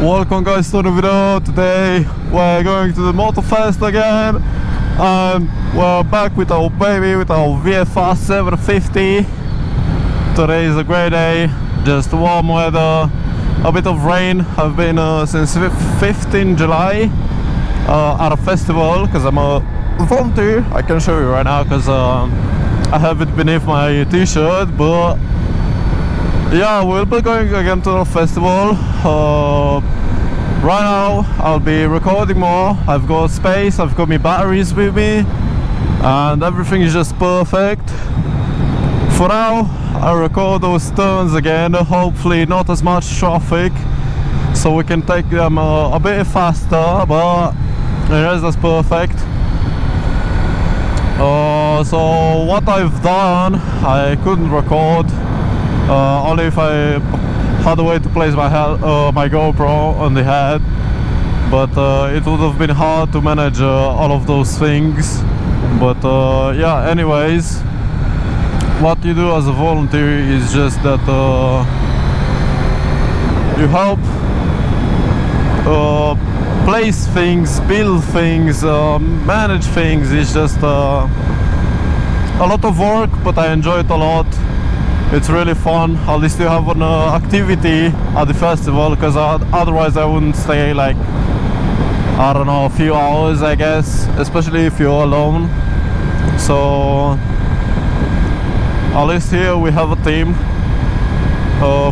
Welcome guys to the video. Today we're going to the Motorfest again and we're back with our baby, with our VFR 750. Today is a great day, just warm weather, a bit of rain. I've been since 15 July at a festival because I'm a volunteer. I can show you right now because I have it beneath my t-shirt, but yeah, we'll be going again to the festival. Right now I'll be recording more. I've got space, I've got my batteries with me, and everything is just perfect. For now I'll record those turns again, hopefully not as much traffic, so we can take them a bit faster, but yes, that's perfect. So what I've done, I couldn't record, only if I had a way to place my GoPro on the head, but it would have been hard to manage all of those things. But yeah, anyways, what you do as a volunteer is just that you help place things, build things, manage things. It's just a lot of work, but I enjoy it a lot. It's really fun. At least you have an activity at the festival, because otherwise I wouldn't stay like, I don't know, a few hours, I guess, especially if you're alone. So at least here we have a team,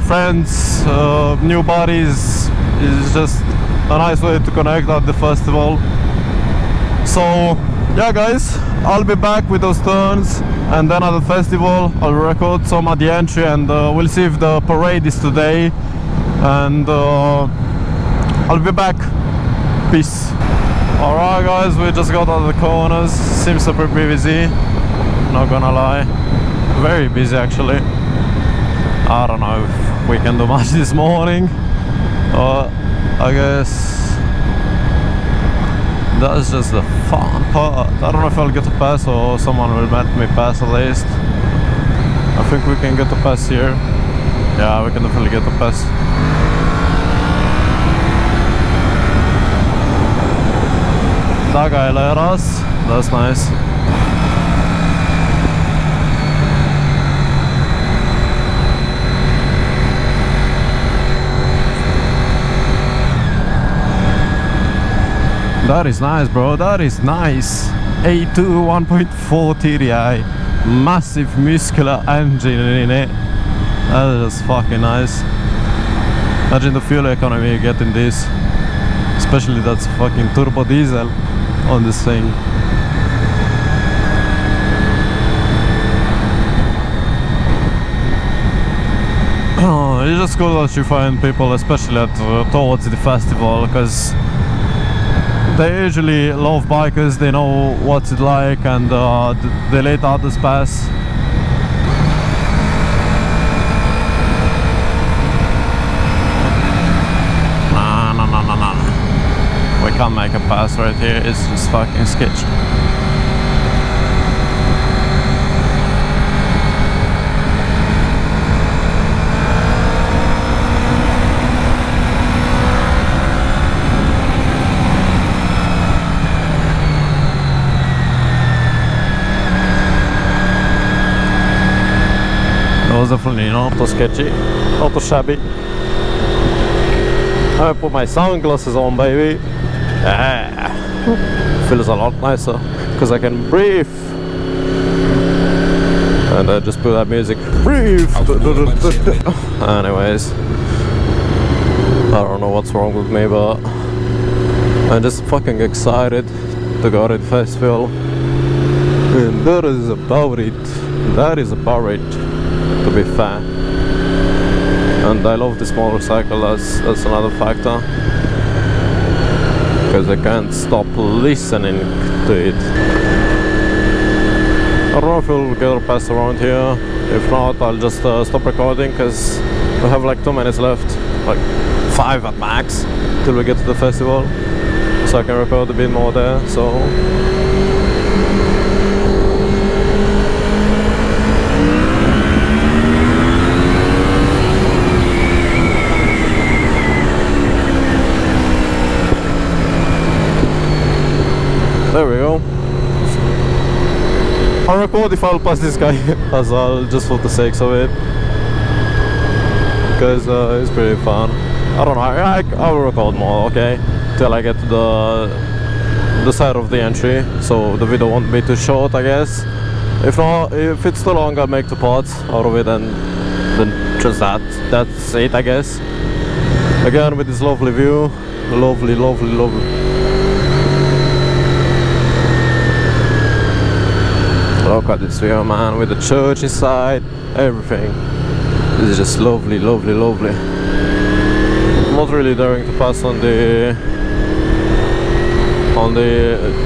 friends, new buddies. It's just a nice way to connect at the festival. So yeah guys, I'll be back with those turns, and then at the festival I'll record some at the entry, and we'll see if the parade is today, and I'll be back. Peace. Alright guys, we just got out of the corners. Seems super busy, not gonna lie, very busy actually. I don't know if we can do much this morning. I guess that's just the fun part. I don't know if I'll get a pass or someone will let me pass at least. I think we can get a pass here. Yeah, we can definitely get a pass. That guy let us. That's nice. That is nice, bro. That is nice. A2 1.4 TDI, massive muscular engine in it. That is just fucking nice. Imagine the fuel economy you get in this, especially that's fucking turbo diesel on this thing. It's just cool that you find people, especially towards the festival, because they usually love bikers, they know what's it like, and they let others pass. No. We can't make a pass right here, it's just fucking sketch. Was definitely not too sketchy, not too shabby. I put my sunglasses on, baby. Yeah. Feels a lot nicer because I can breathe. And I just put that music. Breathe. Anyways, I don't know what's wrong with me, but I'm just fucking excited to go to the festival. And that is about it. That is about it, to be fair. And I love this motorcycle, that's another factor, because I can't stop listening to it. I don't know if we'll get a pass around here. If not, I'll just stop recording, because we have like 2 minutes left, like 5 at max, till we get to the festival, so I can record a bit more there. So There we go. I'll record if I'll pass this guy as well, just for the sakes of it, because it's pretty fun. I don't know, I will record more, okay, till I get to the side of the entry, so the video won't be too short, I guess. If not, if it's too long, I'll make 2 parts out of it, and then just that's it, I guess. Again, with this lovely view, lovely. Look at this view, man, with the church inside, everything. This is just lovely. I'm not really daring to pass on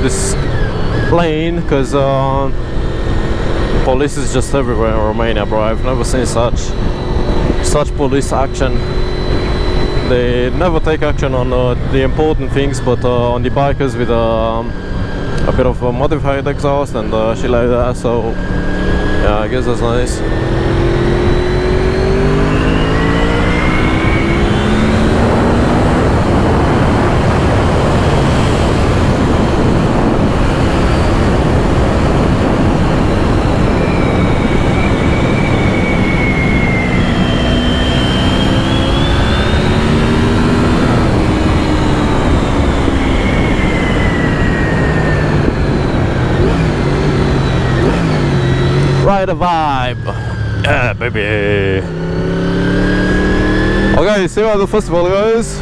this lane, because police is just everywhere in Romania, bro. I've never seen such police action. They never take action on the important things, but on the bikers with a bit of a modified exhaust and shit like that. So yeah, I guess that's nice. Ride a vibe, yeah, baby. Okay, see you at the festival, guys.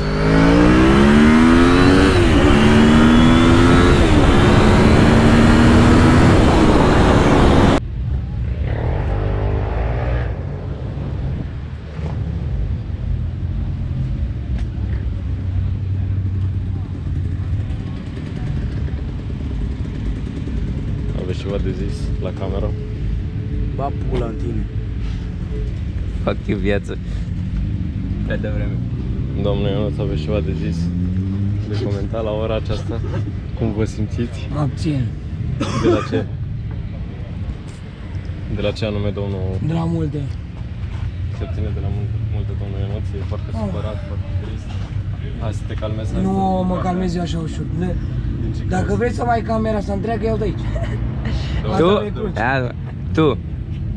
Aveți ceva de zis la cameră? Ba pula în tine. Fac eu viață. Pe de vreme. Domnule Ionuț, aveți ceva de zis? De comentat la ora aceasta? Cum vă simțiți? Mă abțin. De la ce? De la ce anume, domnul? De la multe. Se obține de la multe, domnul Ionuț, e foarte supărat, foarte trist. Hai să te calmezi. Nu mă calmez eu așa ușor. Dacă vrei să mai camera asta întreagă, iau de aici. Tu?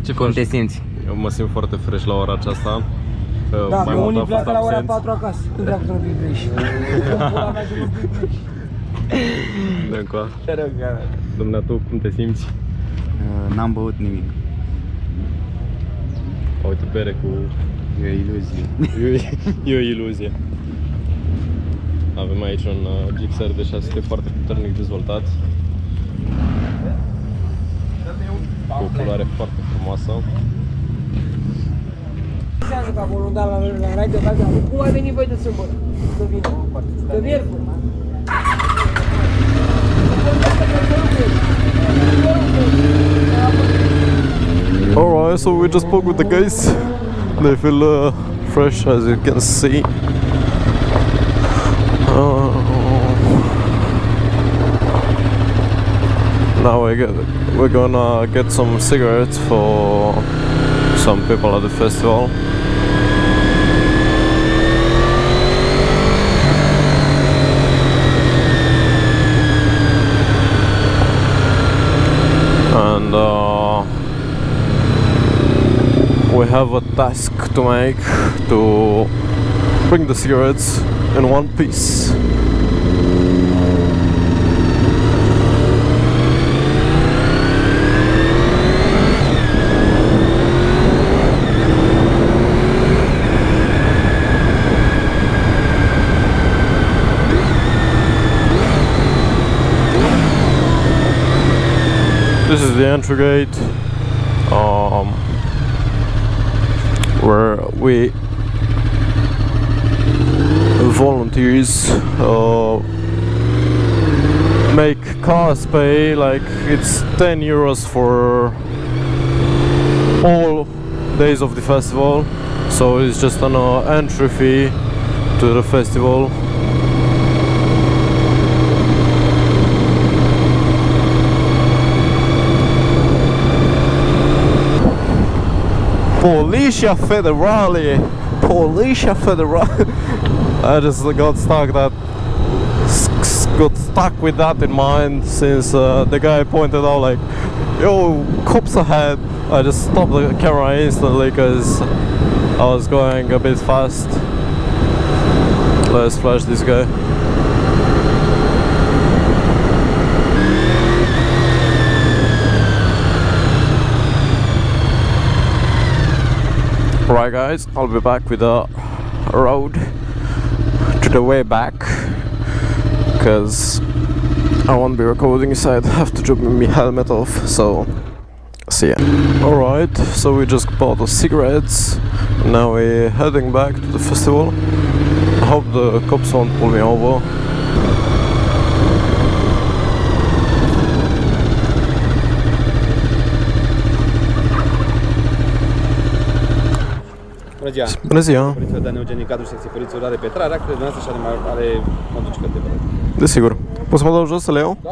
Ce cum faci? te simți? Eu mă simt foarte fresh la ora aceasta. Da, mai că mult unii am fost pleacă la ora absenți. 4 acasă. Când dracu să nu fii fresh? Pula mea să nu fii fresh. Dă-ncoa. Te rog, Dumneatu, cum te simți? N-am băut nimic. Uite, bere cu... E o iluzie. E o iluzie. Avem aici un GXR de 600 foarte puternic dezvoltat, cu o culoare foarte frumoasă. Înseamnă ca voluntar la raid de bază. Cum ai venit voi de sâmbătă? Să vină. De miercuri. Alright, so we just spoke with the guys. They feel fresh, as you can see. Now we're gonna get some cigarettes for some people at the festival. And we have a task to make to bring the cigarettes in one piece. This is the entry gate, where we volunteers make cars pay, like it's 10 euros for all days of the festival, so it's just an entry fee to the festival. Policia Federale! Policia Federale! I just got stuck that got stuck with that in mind since the guy pointed out like, yo, cops ahead. I just stopped the camera instantly because I was going a bit fast. Let's flash this guy. Right guys, I'll be back with the road to the way back because I won't be recording, so I'd have to drop my helmet off, so see ya. Alright, so we just bought the cigarettes. Now we're heading back to the festival. I hope the cops won't pull me over. Bună ziua! Bună ziua! Poliția de Neugeni în cadrul secției poliției orare pe Trarea, cred dumneavoastră și are motociclete de văd. Desigur. Poți să mă dau jos să le iau? Da?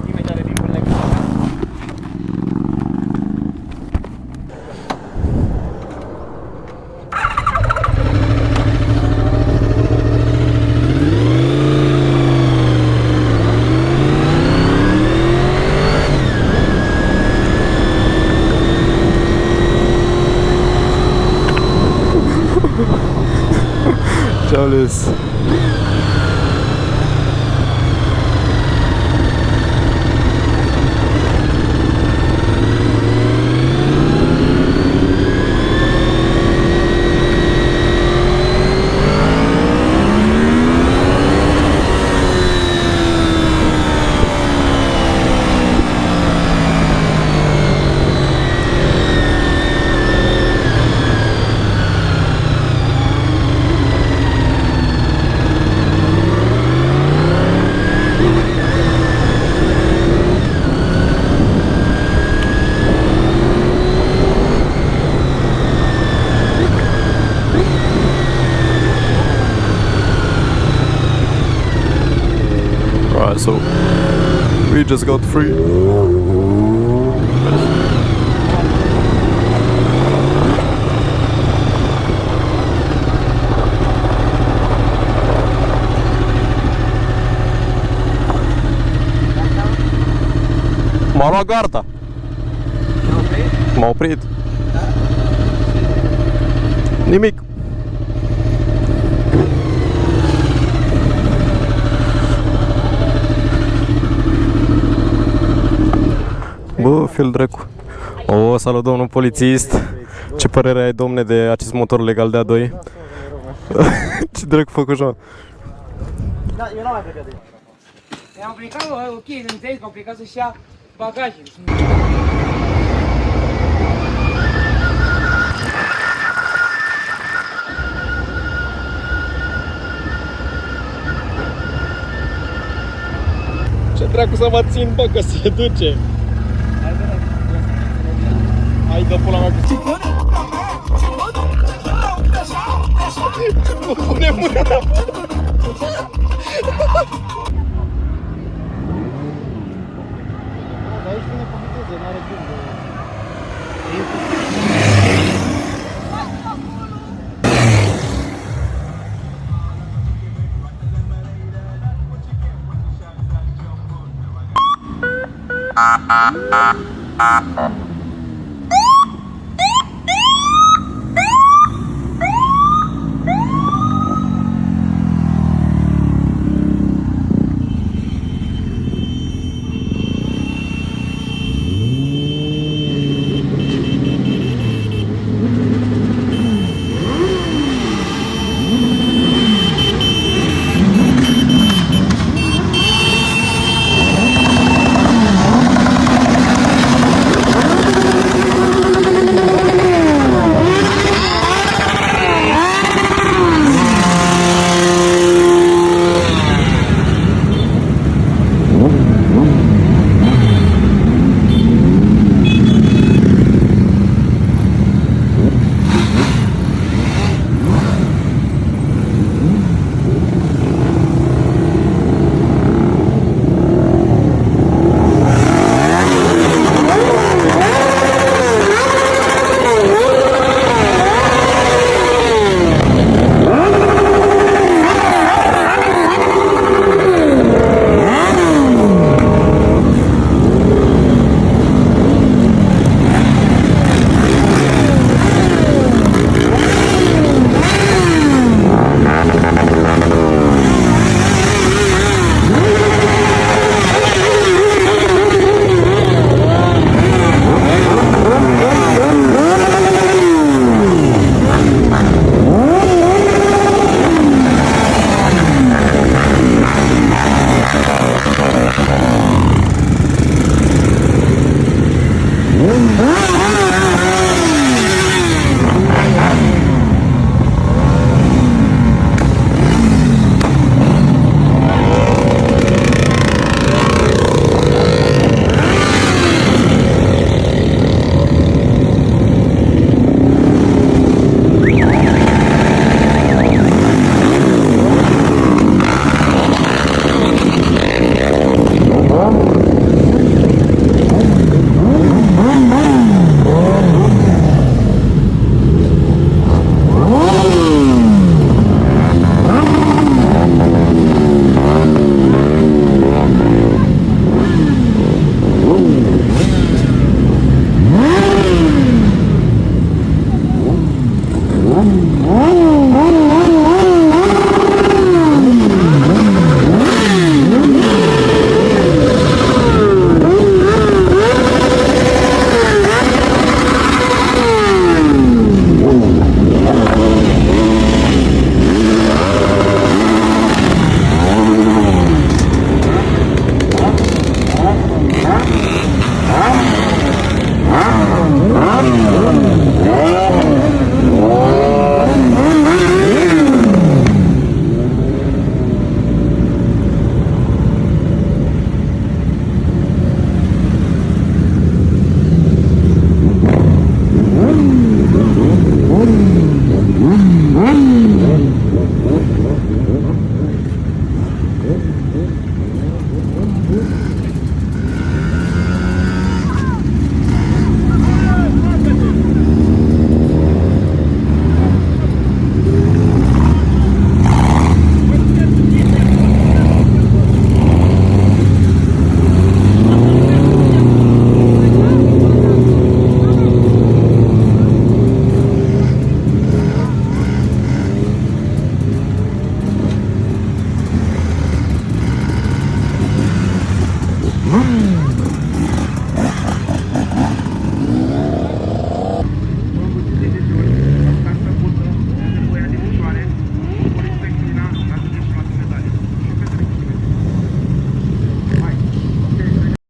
Imediat revin până la Charles. Right, so we just got free. M-a luat garda. M-a oprit. Nimic. Bă, fil dracu. O, salut domnul polițist. Ce părere ai, domne, de acest motor legal de A2? Ce dracu făcut așa? Da, eu n-am mai plecat de aici. I-am plecat, ok, înțeleg că au plecat să-și ia bagajele. Ce dracu să mă țin, bă, că se duce! Hai, dă pula mea cu... Nu pune mâna la pula! Dar aici vine cu viteză, n-are cum de...